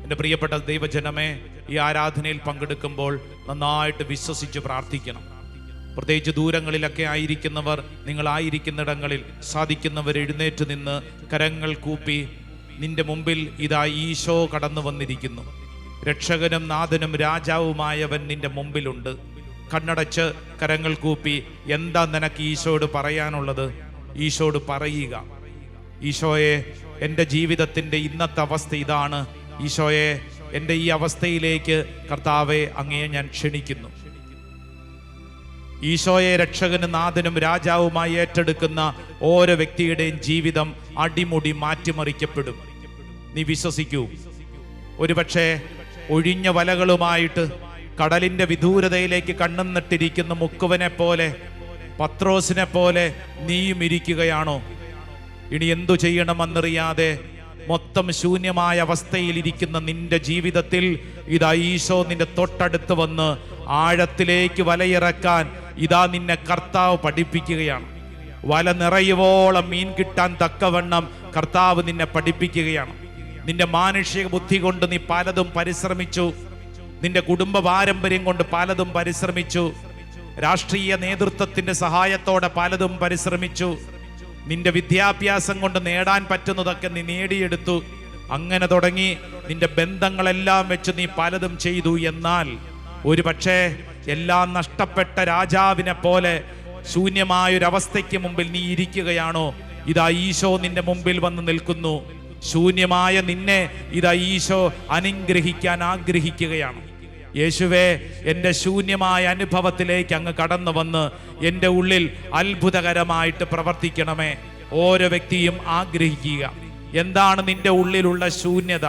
എൻ്റെ പ്രിയപ്പെട്ട ദൈവജനമേ, ഈ ആരാധനയിൽ പങ്കെടുക്കുമ്പോൾ നന്നായിട്ട് വിശ്വസിച്ച് പ്രാർത്ഥിക്കണം. പ്രത്യേകിച്ച് ദൂരങ്ങളിലൊക്കെ ആയിരിക്കുന്നവർ, നിങ്ങളായിരിക്കുന്നിടങ്ങളിൽ സാധിക്കുന്നവർ എഴുന്നേറ്റ് നിന്ന് കരങ്ങൾ കൂപ്പി നിന്റെ മുമ്പിൽ ഇതാ ഈശോ കടന്നു വന്നിരിക്കുന്നു. രക്ഷകനും നാഥനും രാജാവുമായവൻ നിന്റെ മുമ്പിലുണ്ട്. കണ്ണടച്ച് കരങ്ങൾ കൂപ്പി എന്താ നിനക്ക് ഈശോയോട് പറയാനുള്ളത്? ഈശോയോട് പറയുക, ഈശോയെ, എൻ്റെ ജീവിതത്തിൻ്റെ ഇന്നത്തെ അവസ്ഥ ഇതാണ്. ഈശോയെ, എൻ്റെ ഈ അവസ്ഥയിലേക്ക് കർത്താവെ അങ്ങയെ ഞാൻ ക്ഷണിക്കുന്നു. ഈശോയെ രക്ഷകനും നാഥനും രാജാവുമായി ഏറ്റെടുക്കുന്ന ഓരോ വ്യക്തിയുടെയും ജീവിതം അടിമുടി മാറ്റിമറിക്കപ്പെടും. നീ വിശ്വസിക്കൂ. ഒരുപക്ഷെ ഒഴിഞ്ഞ വലകളുമായിട്ട് കടലിൻ്റെ വിദൂരതയിലേക്ക് കണ്ണും നട്ടിരിക്കുന്ന മുക്കുവനെ പോലെ, പത്രോസിനെ പോലെ നീയും ഇരിക്കുകയാണോ? ഇനി എന്തു ചെയ്യണമെന്നറിയാതെ മൊത്തം ശൂന്യമായ അവസ്ഥയിൽ ഇരിക്കുന്ന നിന്റെ ജീവിതത്തിൽ ഇതാ ഈശോ നിന്റെ തൊട്ടടുത്ത് വന്ന് ആഴത്തിലേക്ക് വലയിറക്കാൻ ഇതാ നിന്നെ കർത്താവ് പഠിപ്പിക്കുകയാണ്. വല നിറയുവോളം മീൻ കിട്ടാൻ തക്കവണ്ണം കർത്താവ് നിന്നെ പഠിപ്പിക്കുകയാണ്. നിന്റെ മാനുഷിക ബുദ്ധി കൊണ്ട് നീ പലതും പരിശ്രമിച്ചു, നിന്റെ കുടുംബ പാരമ്പര്യം കൊണ്ട് പലതും പരിശ്രമിച്ചു, രാഷ്ട്രീയ നേതൃത്വത്തിന്റെ സഹായത്തോടെ പലതും പരിശ്രമിച്ചു, നിന്റെ വിദ്യാഭ്യാസം കൊണ്ട് നേടാൻ പറ്റുന്നതൊക്കെ നീ നേടിയെടുത്തു. അങ്ങനെ തുടങ്ങി നിന്റെ ബന്ധങ്ങളെല്ലാം വെച്ച് നീ പലതും ചെയ്തു. എന്നാൽ ഒരു പക്ഷേ എല്ലാം നഷ്ടപ്പെട്ട രാജാവിനെ പോലെ ശൂന്യമായൊരവസ്ഥയ്ക്ക് മുമ്പിൽ നീ ഇരിക്കുകയാണോ? ഇതാ ഈശോ നിന്റെ മുമ്പിൽ വന്ന് നിൽക്കുന്നു. ശൂന്യമായ നിന്നെ ഇതാ ഈശോ അനുഗ്രഹിക്കാൻ ആഗ്രഹിക്കുകയാണ്. യേശുവേ, എൻ്റെ ശൂന്യമായ അനുഭവത്തിലേക്ക് അങ്ങ് കടന്നു വന്ന് എൻ്റെ ഉള്ളിൽ അത്ഭുതകരമായിട്ട് പ്രവർത്തിക്കണമേ. ഓരോ വ്യക്തിയും ആഗ്രഹിക്കുക, എന്താണ് നിന്റെ ഉള്ളിലുള്ള ശൂന്യത?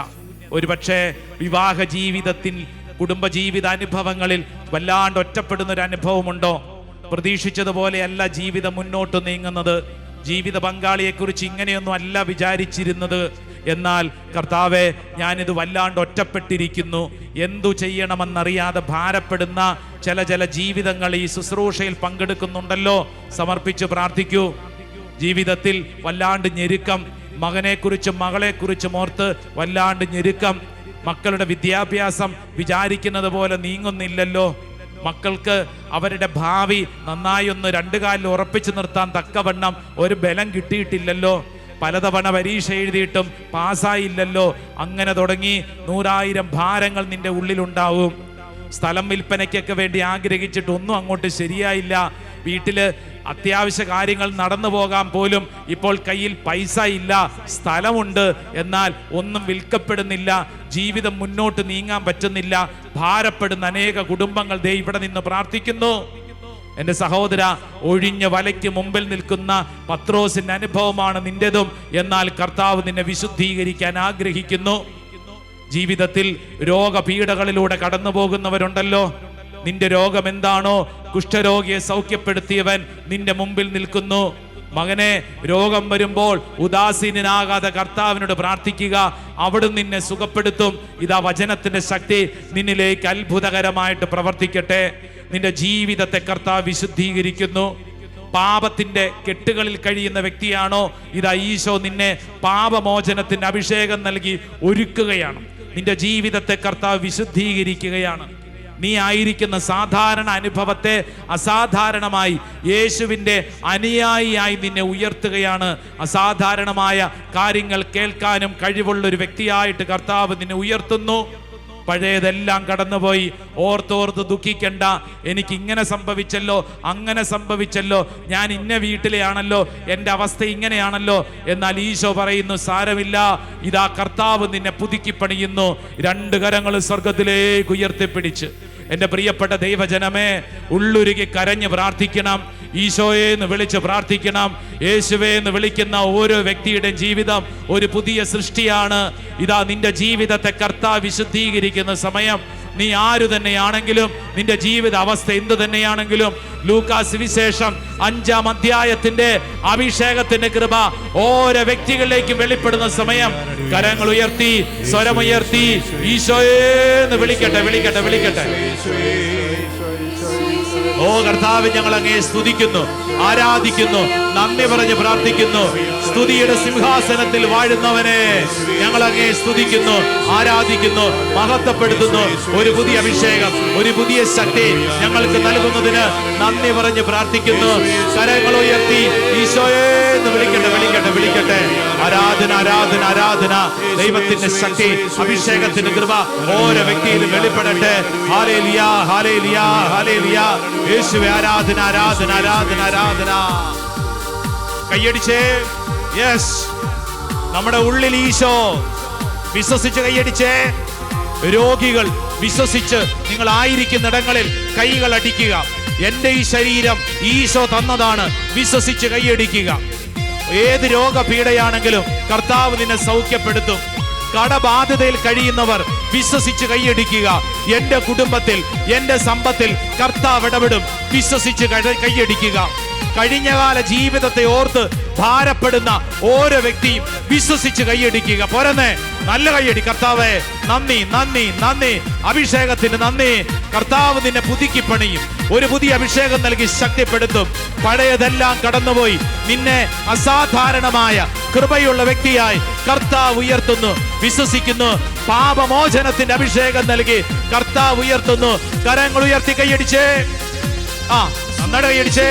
ഒരുപക്ഷെ വിവാഹ ജീവിതത്തിൽ, കുടുംബജീവിത അനുഭവങ്ങളിൽ വല്ലാണ്ട് ഒറ്റപ്പെടുന്നൊരു അനുഭവമുണ്ടോ? പ്രതീക്ഷിച്ചതുപോലെയല്ല ജീവിതം മുന്നോട്ട് നീങ്ങുന്നത്. ജീവിത പങ്കാളിയെക്കുറിച്ച് ഇങ്ങനെയൊന്നും അല്ല വിചാരിച്ചിരുന്നത്. എന്നാൽ കർത്താവെ, ഞാനിത് വല്ലാണ്ട് ഒറ്റപ്പെട്ടിരിക്കുന്നു, എന്തു ചെയ്യണമെന്നറിയാതെ ഭാരപ്പെടുന്ന ചില ജീവിതങ്ങൾ ഈ ശുശ്രൂഷയിൽ പങ്കെടുക്കുന്നുണ്ടല്ലോ. സമർപ്പിച്ച് പ്രാർത്ഥിക്കൂ. ജീവിതത്തിൽ വല്ലാണ്ട് ഞെരുക്കം, മകനെക്കുറിച്ചും മകളെക്കുറിച്ചും ഓർത്ത് വല്ലാണ്ട് ഞെരുക്കം. മക്കളുടെ വിദ്യാഭ്യാസം വിചാരിക്കുന്നത് പോലെ നീങ്ങുന്നില്ലല്ലോ. മക്കൾക്ക് അവരുടെ ഭാവി നന്നായി ഒന്ന് രണ്ടു കാലിൽ ഉറപ്പിച്ചു നിർത്താൻ തക്കവണ്ണം ഒരു ബലം കിട്ടിയിട്ടില്ലല്ലോ. പലതവണ പരീക്ഷ എഴുതിയിട്ടും പാസ്സായില്ലല്ലോ. അങ്ങനെ തുടങ്ങി 100,000 ഭാരങ്ങൾ നിന്റെ ഉള്ളിലുണ്ടാവും. സ്ഥലം വിൽപ്പനയ്ക്കൊക്കെ വേണ്ടി ആഗ്രഹിച്ചിട്ട് ഒന്നും അങ്ങോട്ട് ശരിയായില്ല. വീട്ടില് അത്യാവശ്യ കാര്യങ്ങൾ നടന്നു പോകാൻ പോലും ഇപ്പോൾ കയ്യിൽ പൈസ ഇല്ല. സ്ഥലമുണ്ട്, എന്നാൽ ഒന്നും വിൽക്കപ്പെടുന്നില്ല. ജീവിതം മുന്നോട്ട് നീങ്ങാൻ പറ്റുന്നില്ല. ഭാരപ്പെടുന്ന അനേക കുടുംബങ്ങൾ ദേ ഇവിടെ നിന്ന് പ്രാർത്ഥിക്കുന്നു. എൻ്റെ സഹോദര, ഒഴിഞ്ഞ വലയ്ക്ക് മുമ്പിൽ നിൽക്കുന്ന പത്രോസിന്റെ അനുഭവമാണ് നിന്റേതും. എന്നാൽ കർത്താവ് നിന്നെ വിശുദ്ധീകരിക്കാൻ ആഗ്രഹിക്കുന്നു. ജീവിതത്തിൽ രോഗപീഠകളിലൂടെ കടന്നു പോകുന്നവരുണ്ടല്ലോ. നിന്റെ രോഗം എന്താണോ, കുഷ്ഠരോഗിയെ സൗഖ്യപ്പെടുത്തിയവൻ നിന്റെ മുമ്പിൽ നിൽക്കുന്നു. മകനെ, രോഗം വരുമ്പോൾ ഉദാസീനനാകാതെ കർത്താവിനോട് പ്രാർത്ഥിക്കുക, അവിടുന്ന് നിന്നെ സുഖപ്പെടുത്തും. ഇതാ വചനത്തിന്റെ ശക്തി നിന്നിലേക്ക് അത്ഭുതകരമായിട്ട് പ്രവർത്തിക്കട്ടെ. നിന്റെ ജീവിതത്തെ കർത്താവ് വിശുദ്ധീകരിക്കുന്നു. പാപത്തിന്റെ കെട്ടുകളിൽ കഴിയുന്ന വ്യക്തിയാണോ, ഇതാ ഈശോ നിന്നെ പാപമോചനത്തിന്റെ അഭിഷേകം നൽകി ഒരുക്കുകയാണ്. നിന്റെ ജീവിതത്തെ കർത്താവ് വിശുദ്ധീകരിക്കുകയാണ്. നീ ആയിരിക്കുന്ന സാധാരണ അനുഭവത്തെ അസാധാരണമായി യേശുവിൻ്റെ അനുയായിയായി നിന്നെ ഉയർത്തുകയാണ്. അസാധാരണമായ കാര്യങ്ങൾ കേൾക്കാനും കഴിവുള്ളൊരു വ്യക്തിയായിട്ട് കർത്താവ് നിന്നെ ഉയർത്തുന്നു. പഴയതെല്ലാം കടന്നുപോയി ഓർത്തോർത്ത് ദുഃഖിക്കണ്ട. എനിക്ക് ഇങ്ങനെ സംഭവിച്ചല്ലോ, അങ്ങനെ സംഭവിച്ചല്ലോ, ഞാൻ ഇന്ന വീട്ടിലെയാണല്ലോ, എൻ്റെ അവസ്ഥ ഇങ്ങനെയാണല്ലോ. എന്നാൽ ഈശോ പറയുന്നു, സാരമില്ല, ഇതാ കർത്താവ് നിന്നെ പുതുക്കി പണിയുന്നു. 2 കരങ്ങൾ സ്വർഗത്തിലേക്ക് ഉയർത്തിപ്പിടിച്ച് എൻ്റെ പ്രിയപ്പെട്ട ദൈവജനമേ, ഉള്ളുരുകി കരഞ്ഞ് പ്രാർത്ഥിക്കണം. ഈശോയെ എന്ന് വിളിച്ച് പ്രാർത്ഥിക്കണം. യേശുവേ എന്ന് വിളിക്കുന്ന ഓരോ വ്യക്തിയുടെ ജീവിതം ഒരു പുതിയ സൃഷ്ടിയാണ്. ഇതാ നിന്റെ ജീവിതത്തെ കർത്താവ് വിശുദ്ധീകരിക്കുന്ന സമയം. നീ ആരു തന്നെയാണെങ്കിലും, നിന്റെ ജീവിത അവസ്ഥ എന്തു തന്നെയാണെങ്കിലും, ലൂക്കാസ് സുവിശേഷം 5-ാം അധ്യായത്തിന്റെ അഭിഷേകത്തിന്റെ കൃപ ഓരോ വ്യക്തികളിലേക്കും വെളിപ്പെടുന്ന സമയം കരങ്ങൾ ഉയർത്തി, സ്വരമുയർത്തി ഈശോയെ എന്ന് വിളിക്കട്ടെ, വിളിക്കട്ടെ, വിളിക്കട്ടെ. ഓ കർത്താവ്, ഞങ്ങൾ അങ്ങയെ സ്തുതിക്കുന്നു, ആരാധിക്കുന്നു, നന്ദി പറഞ്ഞ് പ്രാർത്ഥിക്കുന്നു. സ്തുതിയുടെ സിംഹാസനത്തിൽ വാഴുന്നവനെ ഞങ്ങൾ അങ്ങയെ സ്തുതിക്കുന്നു, ആരാധിക്കുന്നു, മഹത്വപ്പെടുത്തുന്നു. ഒരു പുതിയ അഭിഷേകം, ഒരു പുതിയ ശക്തി ഞങ്ങൾക്ക് നൽകുന്നതിന് നന്ദി പറഞ്ഞ് പ്രാർത്ഥിക്കുന്നു. കരങ്ങൾ ഉയർത്തി ഈശോയെ എന്ന് വിളിക്കട്ടെ, വിളിക്കട്ടെ, വിളിക്കട്ടെ. ആരാധന, ആരാധന, ആരാധന. ദൈവത്തിന്റെ ശക്തി, അഭിഷേകത്തിന്റെ കൃപ ഓരോ വ്യക്തിയിലും വെളിപ്പെടട്ടെ. Hallelujah, hallelujah, hallelujah. യേശുവേ ആരാധന, ആരാധന, ആരാധന, ആരാധന. കയ്യടിച്ചേ. യെസ്, നമ്മുടെ ഉള്ളിൽ ഈശോ. വിശ്വസിച്ച് കയ്യടിച്ചേ. രോഗികൾ വിശ്വസിച്ച് നിങ്ങൾ ആയിരിക്കുന്നിടങ്ങളിൽ കൈകൾ അടിക്കുക. എന്റെ ഈ ശരീരം ഈശോ തന്നതാണ്. വിശ്വസിച്ച് കൈയടിക്കുക. ഏത് രോഗപീഠയാണെങ്കിലും കർത്താവ് നിന്നെ സൗഖ്യപ്പെടുത്തും. കടബാധ്യതയിൽ കഴിയുന്നവർ വിശ്വസിച്ച് കൈയടിക്കുക. എന്റെ കുടുംബത്തിൽ, എന്റെ സമ്പത്തിൽ കർത്താവ് ഇടപെടും. വിശ്വസിച്ച് കൈയടിക്കുക. കഴിഞ്ഞകാല ജീവിതത്തെ ഓർത്ത് ഭാരപ്പെടുന്ന ഓരോ വ്യക്തിയും വിശ്വസിച്ച് കൈയടിക്കുക. പോരന്നേ, നല്ല കൈയടി. കർത്താവേ നന്ദി, നന്ദി, നന്ദി. അഭിഷേകത്തിന് നന്ദി. കർത്താവ് നിന്നെ പുതുക്കി പണിയും. ഒരു പുതിയ അഭിഷേകം നൽകി ശക്തിപ്പെടുത്തും. പഴയതെല്ലാം കടന്നുപോയി നിന്നെ അസാധാരണമായ കൃപയുള്ള വ്യക്തിയായി കർത്താവ് ഉയർത്തുന്നു. വിശ്വസിക്കുന്നു. പാപമോചനത്തിന്റെ അഭിഷേകം നൽകി കർത്താവ് ഉയർത്തുന്നു. കരങ്ങൾ ഉയർത്തി കൈയടിച്ചേ. നന്നായിട്ട് കൈയടിച്ചേ.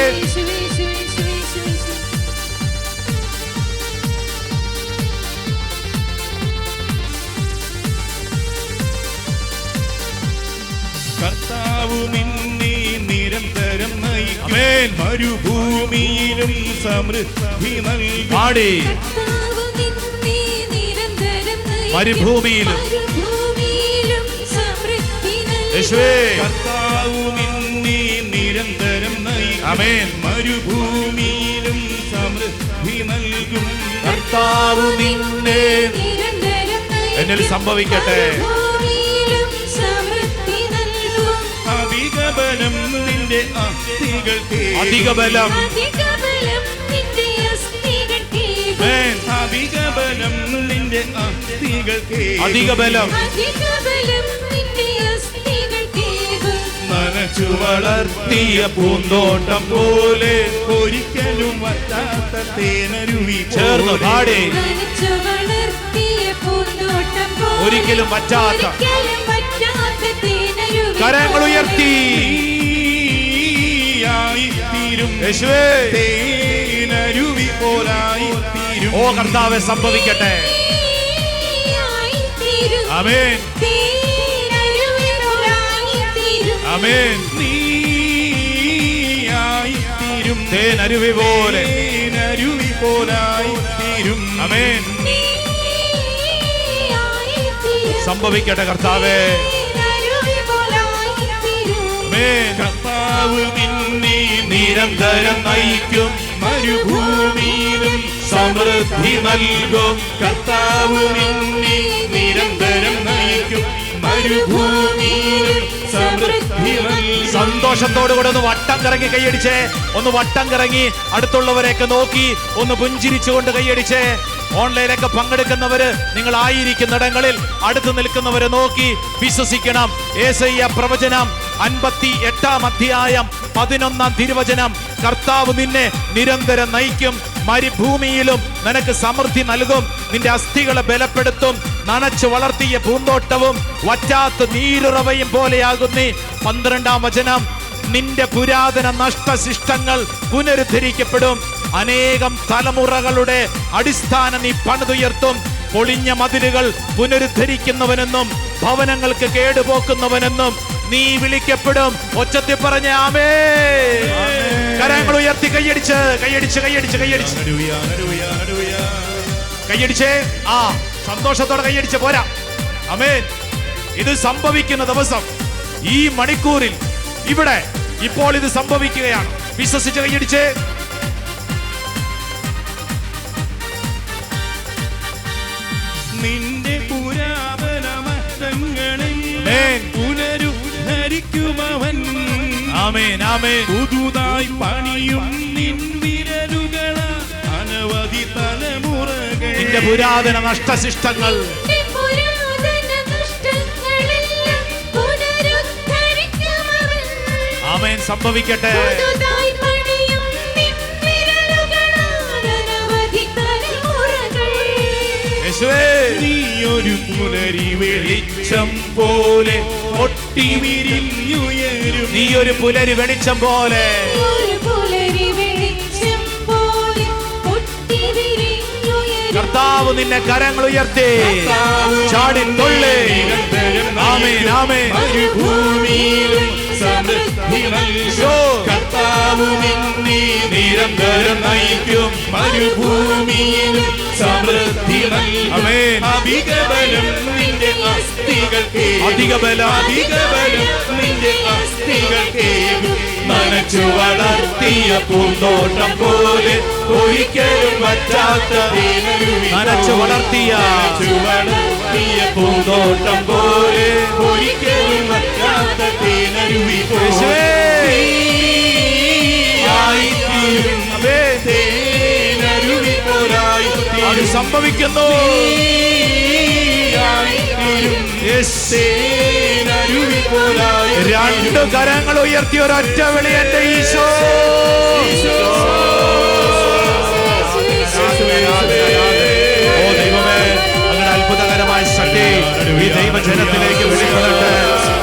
കർത്താവ് നിന്നെ നിരന്തരം നയിക്കും. മരുഭൂമിയിലും സമൃദ്ധി നൽകും. മരുഭൂമിയിലും കർത്താവ് നിന്നെ നിരന്തരം നയിക്കും. മരുഭൂമിയിലും സമൃദ്ധി നൽകും. കർത്താവ് നിന്നെ എന്നിൽ സംഭവിക്കട്ടെ. അധികബലം നിന്റെ അസ്ഥികൾക്ക്. അധികബലം. അധികബലം നിന്റെ അസ്ഥികൾക്ക്. അധികബലം. നനച്ചു വളർത്തിയ പൂന്തോട്ടം പോലെ ഒരിക്കലും വറ്റാത്ത തേനരുവി. ചേർന്ന് പാടി. ഒരിക്കലും വറ്റാത്ത. കരങ്ങൾ ഉയർത്തി. തേനരുവി പോലായി തീരും. ഓ കർത്താവെ സംഭവിക്കട്ടെ. ആമേൻ, ആമേൻ. നീയായി തീരും. തേനരുവി പോലെ. തേനരുവി പോലായി തീരും. ആമേൻ. സംഭവിക്കട്ടെ കർത്താവേ. കർത്താവ് നിന്നെ നിരന്തരം നയിക്കും. മരുഭൂമിയിലും സമൃദ്ധി നൽകും. കർത്താവ് നിന്നെ നിരന്തരം നയിക്കും. മരുഭൂമിയിലും സമൃദ്ധി നൽകും. സന്തോഷത്തോടുകൂടെ ഒന്ന് വട്ടം കറങ്ങി കൈയടിച്ചേ. ഒന്ന് വട്ടം കറങ്ങി അടുത്തുള്ളവരെയൊക്കെ നോക്കി ഒന്ന് പുഞ്ചിരിച്ചുകൊണ്ട് കൈയടിച്ചേ. ഓൺലൈനിലൊക്കെ പങ്കെടുക്കുന്നവര് നിങ്ങൾ ആയിരിക്കുന്നിടങ്ങളിൽ അടുത്ത് നിൽക്കുന്നവരെ നോക്കി വിശ്വസിക്കണം. യേശയ്യ പ്രവചനം 58-ാം അധ്യായം 11-ാം തിരുവചനം. കർത്താവ് നിന്നെ നിരന്തരം നയിക്കും. മരുഭൂമിയിലും നിനക്ക് സമൃദ്ധി നൽകും. നിന്റെ അസ്ഥികളെ ബലപ്പെടുത്തും. നനച്ചു വളർത്തിയ പൂന്തോട്ടവും വറ്റാത്ത നീരുറവയും പോലെയാകുന്നീ. 12-ാം വചനം. നിന്റെ പുരാതന നഷ്ടശിഷ്ടങ്ങൾ പുനരുദ്ധരിക്കപ്പെടും. അനേകം തലമുറകളുടെ അടിസ്ഥാനം നീ പണിതുയർത്തും. പൊളിഞ്ഞ മതിലുകൾ പുനരുദ്ധരിക്കുന്നവനെന്നും ഭവനങ്ങൾക്ക് കേടുപോക്കുന്നവനെന്നും നീ വിളിക്കപ്പെടും. ഒച്ചത്തിൽ പറഞ്ഞ ആമേൻ. കരങ്ങൾ ഉയർത്തി കൈയടിച്ച് കൈയടിച്ച് കൈയടിച്ച് കൈയടിച്ച് കൈയടിച്ചേ. സന്തോഷത്തോടെ കൈയടിച്ച് പോരാ. ആമേൻ. ഇത് സംഭവിക്കുന്ന ദിവസം, ഈ മണിക്കൂറിൽ, ഇവിടെ ഇപ്പോൾ ഇത് സംഭവിക്കുകയാണ്. വിശ്വസിച്ച് കൈയടിച്ചേ. നിന്റെ പുരാതന മഹത്വങ്ങളിൽ പുനരുദ്ധരിക്കുമവൻ. ആമേൻ, ആമേൻ. പുതുതായി പണിയും നിൻ വിരലുകൾ അനവധി തലമുറകൾ. നിന്റെ പുരാതന നഷ്ടശിഷ്ടങ്ങൾ ആമേൻ സംഭവിക്കട്ടെ. പുതുതായി പണിയും നിൻ വിരലുകളാൽ അനവധി തലമുറകൾ. യേശുവേ, നീ ഒരു പുലരി വെളിച്ചം പോലെ ഒട്ടി വിരിഞ്ഞുയരും. നീ ഒരു പുലരി വെളിച്ചം പോലെ ഒരു പുലരി വെളിച്ചം പോലെ പൊട്ടി വിരിഞ്ഞുയരും. കർത്താവ് നിന്നെ കരങ്ങൾ ഉയർത്തി ചാടി തുള്ളി. ആമേൻ, ആമേൻ. മരുഭൂമിയിലും സമൃദ്ധി നൽകും. കർത്താവ് നിന്നെ നിരന്തരം നയിക്കും. മരുഭൂമിയിലും സമൃദ്ധി നൽകും. ആമേൻ. അധിക ബലം നിന്റെ അസ്ഥികൾക്ക്. അധിക ബലം. അധിക ബലം നിന്റെ അസ്ഥികൾക്ക്. നനച്ചു വളർത്തിയ പൂന്തോട്ടം പോലെ ഒരിക്കലും പറ്റാത്ത നനച്ചു വളർത്തിയ പൂന്തോട്ടം പോലെ ഒരിക്കലും പറ്റാത്ത തേനരുവി പോലെ തേനരുവി പോലായി അത് സംഭവിക്കുന്നു. തേനരുവി പോലായി. രണ്ട് കരങ്ങൾ ഉയർത്തി ഒരൊറ്റ വിളി, എന്റെ ഈശോ. ഓ ദൈവമേ, അങ്ങനെ അത്ഭുതകരമായ ശക്തി ഈ ദൈവജനത്തിലേക്ക് വെളിപ്പെടട്ടെ.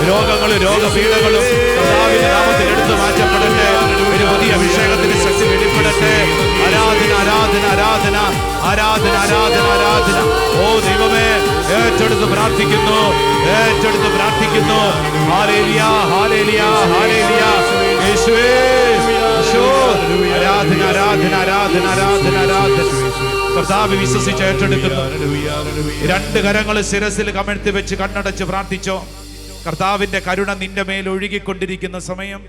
രോഗങ്ങളും രോഗപീഠകളും കർത്താവിന്റെ നാമത്തിൽ എടുത്തു മാറ്റപ്പെടട്ടെ. ഒരു പുതിയ അഭിഷേകത്തിന്റെ ശക്തി വെളിപ്പെടട്ടെ. ആരാധന, ആരാധന, ആരാധന, ആരാധന, ആരാധന, ആരാധന. ഓ ദൈവമേ, ഏറ്റെടുത്ത് പ്രാർത്ഥിക്കുന്നു, ഏറ്റെടുത്ത് പ്രാർത്ഥിക്കുന്നു. Hallelujah, hallelujah, hallelujah. യേശുവേ, യേശോ. ആരാധന, ആരാധന, ആരാധന, ആരാധന, ആരാധന. കർത്താവ് വിശ്വസിച്ച് ഏറ്റെടുക്കുന്നു. രണ്ട് കരങ്ങൾ ശിരസിൽ കമഴ്ത്തി വെച്ച് കണ്ണടച്ച് പ്രാർത്ഥിച്ചോ. കർത്താവിന്റെ കരുണ നിന്റെ മേൽ ഒഴുകിക്കൊണ്ടിരിക്കുന്ന സമയം